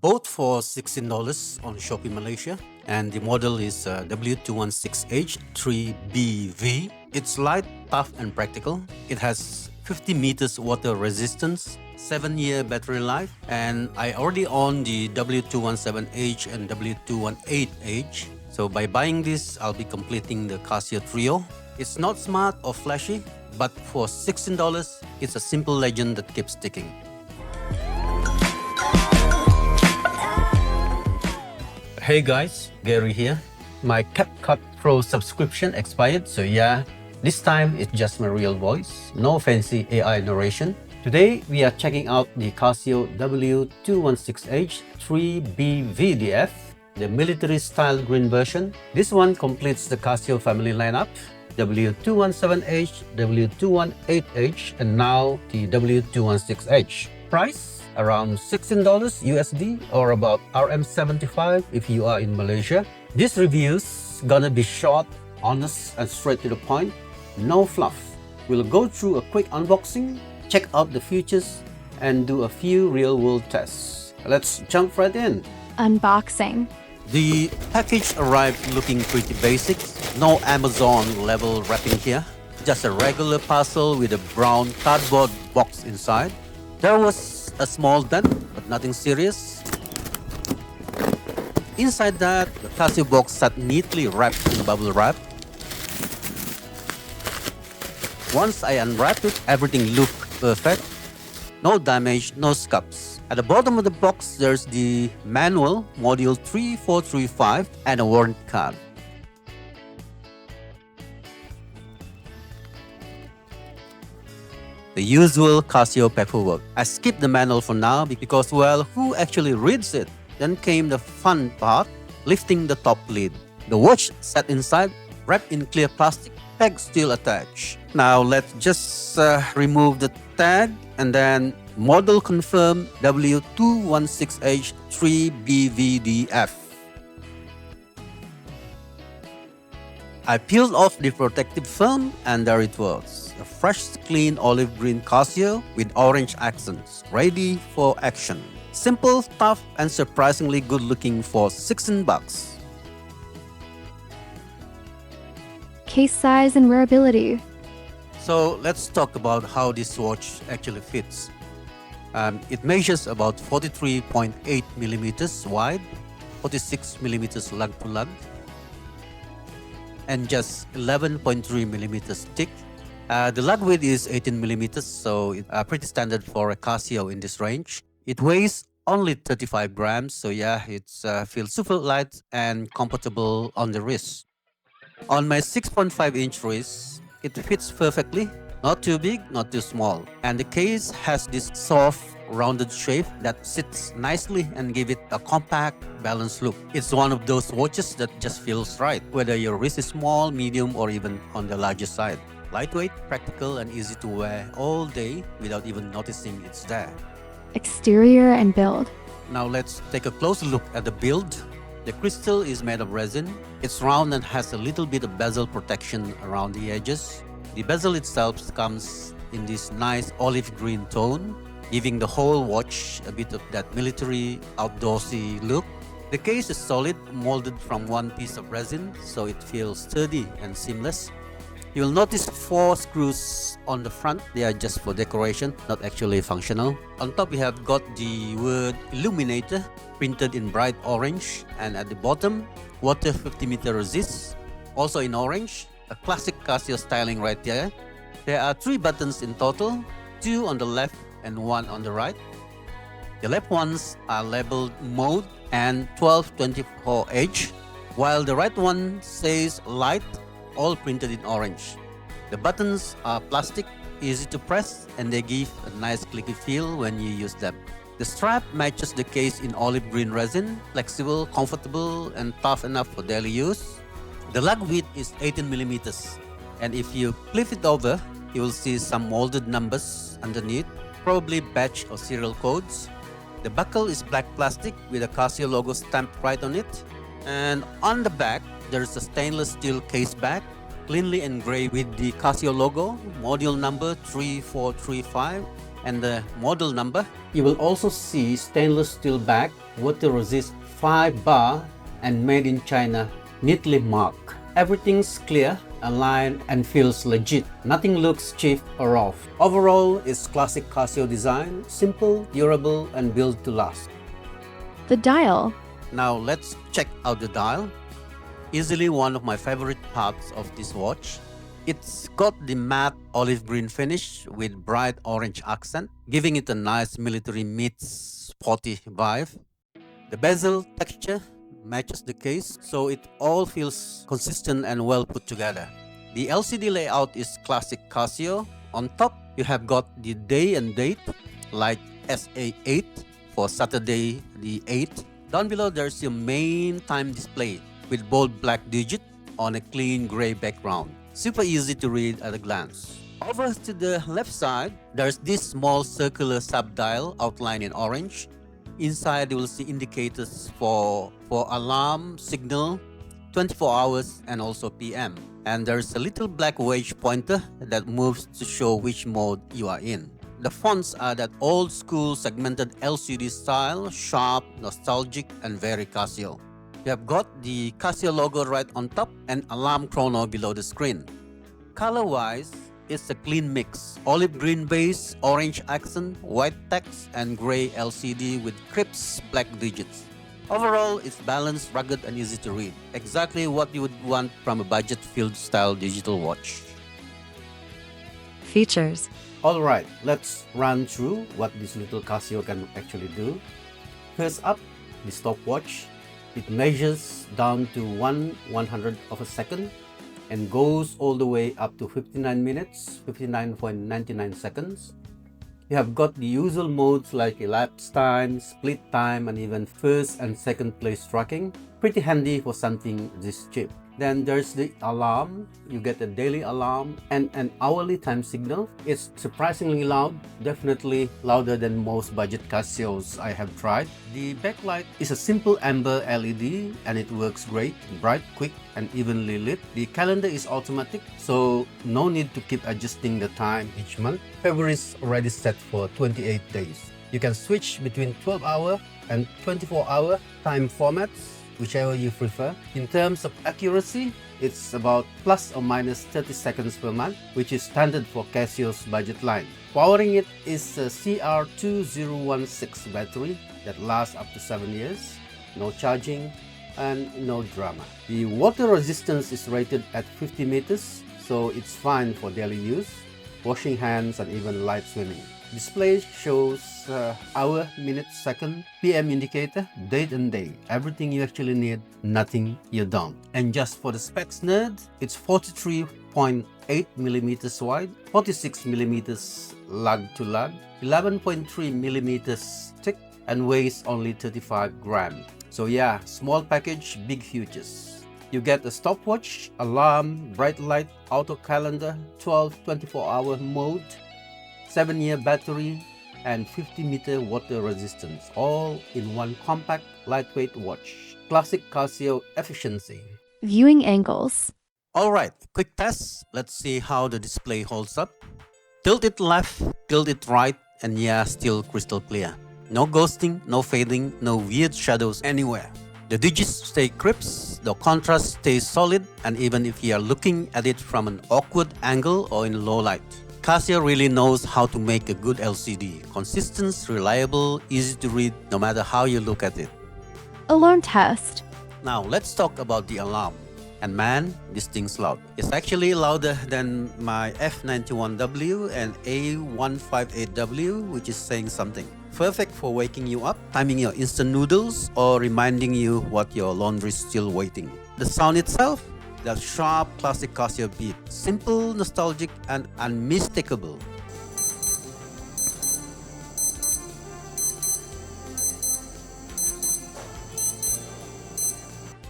both for $16 on Shopee Malaysia, and the model is W-216H-3BV. It's light, tough and practical. It has 50 meters water resistance, 7-year battery life, and I already own the W-217H and W-218H. So by buying this, I'll be completing the Casio trio. It's not smart or flashy, but for $16, it's a simple legend that keeps ticking. Hey guys, Gary here. My CapCut Pro subscription expired, so yeah, this time it's just my real voice, no fancy AI narration. Today we are checking out the Casio W-216H-3BV, the military style green version. This one completes the Casio family lineup, W-217H, W-218H, and now the W-216H. Price? Around $16 USD or about RM75 if you are in Malaysia. This review's gonna be short, honest and straight to the point, no fluff. We'll go through a quick unboxing, check out the features and do a few real-world tests. Let's jump right in. Unboxing. The package arrived looking pretty basic, no Amazon level wrapping here, just a regular parcel with a brown cardboard box inside. There was a small dent, but nothing serious. Inside that, the Casio box sat neatly wrapped in bubble wrap. Once I unwrapped it, everything looked perfect. No damage, no scuffs. At the bottom of the box, there's the manual, module 3435, and a warranty card. The usual Casio paperwork. I skipped the manual for now because, well, who actually reads it? Then came the fun part, lifting the top lid. The watch sat inside, wrapped in clear plastic, peg still attached. Now let's just remove the tag and then model confirm W-216H-3BVDF. I peeled off the protective film and there it was. A fresh, clean olive green Casio with orange accents, ready for action. Simple, tough, and surprisingly good looking for $16. Case size and wearability. So let's talk about how this watch actually fits. It measures about 43.8 millimeters wide, 46 millimeters lug to lug, and just 11.3 millimeters thick. The lug width is 18 millimeters, so it's pretty standard for a Casio in this range. It weighs only 35 grams, so yeah, it feels super light and comfortable on the wrist. On my 6.5-inch wrist, it fits perfectly, not too big, not too small. And the case has this soft, rounded shape that sits nicely and give it a compact, balanced look. It's one of those watches that just feels right, whether your wrist is small, medium, or even on the larger side. Lightweight, practical, and easy to wear all day without even noticing it's there. Exterior and build. Now let's take a closer look at the build. The crystal is made of resin. It's round and has a little bit of bezel protection around the edges. The bezel itself comes in this nice olive green tone, giving the whole watch a bit of that military, outdoorsy look. The case is solid, molded from one piece of resin, so it feels sturdy and seamless. You'll notice 4 screws on the front. They are just for decoration, not actually functional. On top we have got the word Illuminator printed in bright orange, and at the bottom, water 50 meter resist, also in orange. A classic Casio styling right there. There are 3 buttons in total, 2 on the left and 1 on the right. The left ones are labeled mode and 1224H, while the right one says light, all printed in orange. The buttons are plastic, easy to press, and they give a nice clicky feel when you use them. The strap matches the case in olive green resin, flexible, comfortable, and tough enough for daily use. The lug width is 18 millimeters, and if you flip it over, you will see some molded numbers underneath, probably batch or serial codes. The buckle is black plastic with a Casio logo stamped right on it. And on the back, there is a stainless steel case back, cleanly engraved with the Casio logo, module number 3435, and the model number. You will also see stainless steel back water resist 5 bar and made in China, neatly marked. Everything's clear, aligned and feels legit. Nothing looks cheap or off. Overall, it's classic Casio design, simple, durable and built to last. The dial. Now let's check out the dial. Easily one of my favorite parts of this watch. It's got the matte olive green finish with bright orange accent, giving it a nice military meets sporty vibe. The bezel texture matches the case, so it all feels consistent and well put together. The LCD layout is classic Casio. On top, you have got the day and date, like SA8 for Saturday the 8th. Down below, there's your main time display with bold black digit on a clean gray background. Super easy to read at a glance. Over to the left side, there's this small circular sub-dial outlined in orange. Inside, you will see indicators for alarm, signal, 24 hours and also PM. And there's a little black wedge pointer that moves to show which mode you are in. The fonts are that old school segmented LCD style, sharp, nostalgic and very Casio. You have got the Casio logo right on top and alarm chrono below the screen. Color-wise, it's a clean mix. Olive green base, orange accent, white text, and gray LCD with crisp black digits. Overall, it's balanced, rugged, and easy to read. Exactly what you would want from a budget field style digital watch. Features. Alright, let's run through what this little Casio can actually do. First up, the stopwatch. It measures down to 1/100 of a second and goes all the way up to 59 minutes, 59.99 seconds. You have got the usual modes like elapsed time, split time, and even first and second place tracking. Pretty handy for something this cheap. Then there's the alarm. You get a daily alarm and an hourly time signal. It's surprisingly loud, definitely louder than most budget Casios I have tried. The backlight is a simple amber LED and it works great, bright, quick and evenly lit. The calendar is automatic, so no need to keep adjusting the time each month. February is already set for 28 days. You can switch between 12-hour and 24-hour time formats, whichever you prefer. In terms of accuracy, it's about plus or minus 30 seconds per month, which is standard for Casio's budget line. Powering it is a CR2016 battery that lasts up to 7 years, no charging and no drama. The water resistance is rated at 50 meters, so it's fine for daily use, washing hands and even light swimming. Display shows hour, minute, second, PM indicator, date and day. Everything you actually need, nothing you don't. And just for the specs nerd, it's 43.8 millimeters wide, 46 millimeters lug to lug, 11.3 millimeters thick, and weighs only 35 grams. So yeah, small package, big futures. You get a stopwatch, alarm, bright light, auto calendar, 24-hour mode, 7-year battery, and 50-meter water resistance, all in one compact, lightweight watch. Classic Casio efficiency. Viewing angles. Alright, quick test. Let's see how the display holds up. Tilt it left, tilt it right, and yeah, still crystal clear. No ghosting, no fading, no weird shadows anywhere. The digits stay crisp, the contrast stays solid, and even if you are looking at it from an awkward angle or in low light. Casio really knows how to make a good LCD. Consistent, reliable, easy to read no matter how you look at it. Alarm test. Now let's talk about the alarm. And man, this thing's loud. It's actually louder than my F91W and A158W, which is saying something. Perfect for waking you up, timing your instant noodles, or reminding you what your laundry's still waiting. The sound itself? That sharp classic Casio beat. Simple, nostalgic, and unmistakable.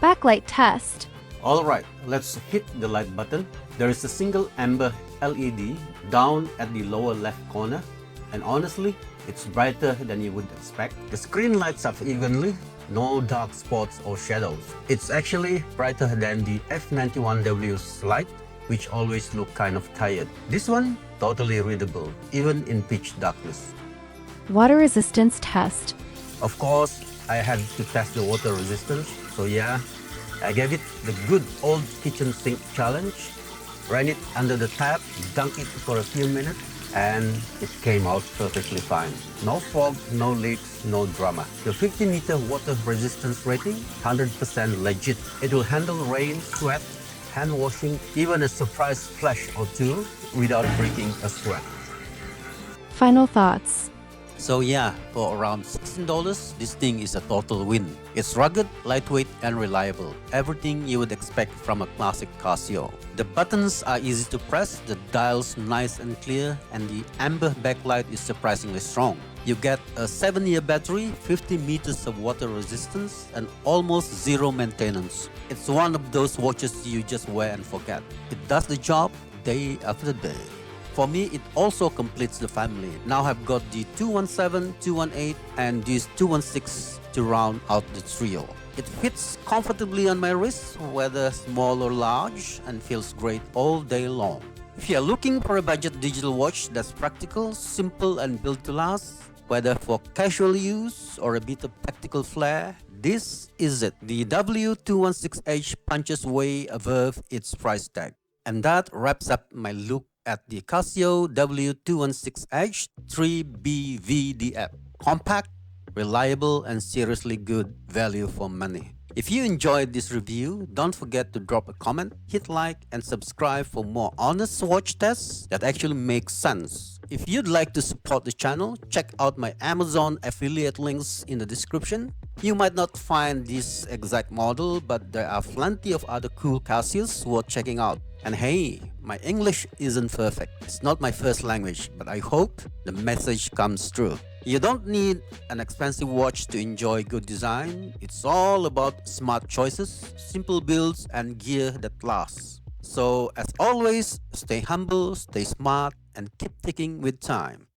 Backlight test. Alright, let's hit the light button. There is a single amber LED down at the lower left corner, and honestly, it's brighter than you would expect. The screen lights up evenly, no dark spots or shadows. It's actually brighter than the F91W's light, which always look kind of tired. This one, totally readable, even in pitch darkness. Water resistance test. Of course, I had to test the water resistance. So yeah, I gave it the good old kitchen sink challenge. Ran it under the tap, dunked it for a few minutes, and it came out perfectly fine. No fog, no leaks, no drama. The 50-meter water resistance rating, 100% legit. It will handle rain, sweat, hand washing, even a surprise splash or two without breaking a sweat. Final thoughts. So yeah, for around $16, this thing is a total win. It's rugged, lightweight, and reliable. Everything you would expect from a classic Casio. The buttons are easy to press, the dial's nice and clear, and the amber backlight is surprisingly strong. You get a 7-year battery, 50 meters of water resistance, and almost zero maintenance. It's one of those watches you just wear and forget. It does the job day after day. For me, it also completes the family. Now I've got the 217, 218, and this 216 to round out the trio. It fits comfortably on my wrist, whether small or large, and feels great all day long. If you're looking for a budget digital watch that's practical, simple, and built to last, whether for casual use or a bit of tactical flair, this is it. The W-216H punches way above its price tag. And that wraps up my look at the Casio W-216H-3BV DF. Compact, reliable, and seriously good value for money. If you enjoyed this review, don't forget to drop a comment, hit like, and subscribe for more honest watch tests that actually make sense. If you'd like to support the channel, check out my Amazon affiliate links in the description. You might not find this exact model, but there are plenty of other cool Casios worth checking out. And hey, my English isn't perfect. It's not my first language, but I hope the message comes through. You don't need an expensive watch to enjoy good design. It's all about smart choices, simple builds, and gear that lasts. So, as always, stay humble, stay smart, and keep ticking with time.